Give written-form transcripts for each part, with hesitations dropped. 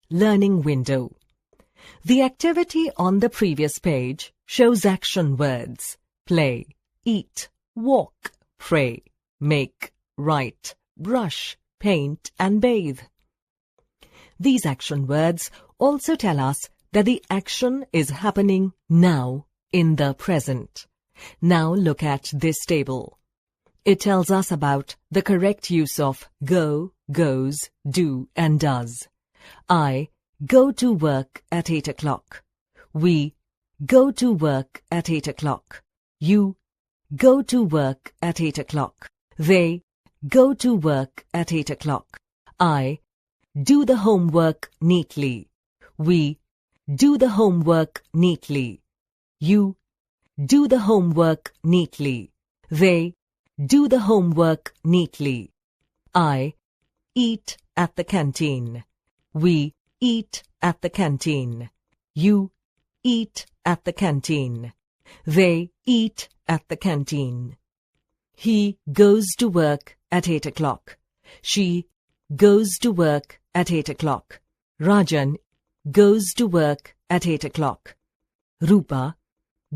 learning window. The activity on the previous page shows action words: play, eat, walk, pray, make, write, brush, paint and bathe. These action words also tell us that the action is happening now in the present. Now look at this table. It tells us about the correct use of go, goes, do and does. I go to work at 8 o'clock. We go to work at 8 o'clock. You go to work at 8 o'clock. They go to work at 8 o'clock. I do the homework neatly. We do the homework neatly. You do the homework neatly. They do the homework neatly. I eat at the canteen. We eat at the canteen. You eat at the canteen. They eat at the canteen. He goes to work at 8 o'clock. She goes to work at 8 o'clock. Rajan goes to work at 8 o'clock. Rupa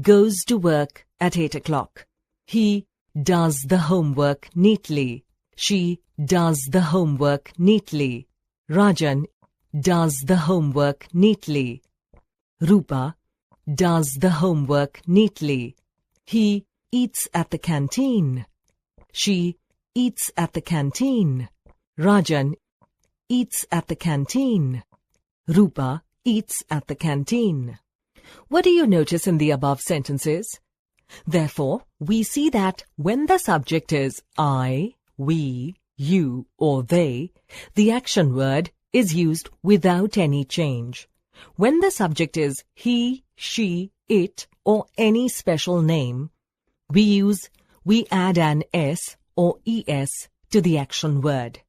goes to work at 8 o'clock. He does the homework neatly. She does the homework neatly. Rajan does the homework neatly. Rupa does the homework neatly. He eats at the canteen. She eats at the canteen. Rajan eats at the canteen. Rupa eats at the canteen. What do you notice in the above sentences? Therefore, we see that when the subject is I, we, you or they, the action word is used without any change. When the subject is he, she, it or any special name, we add an s or es to the action word.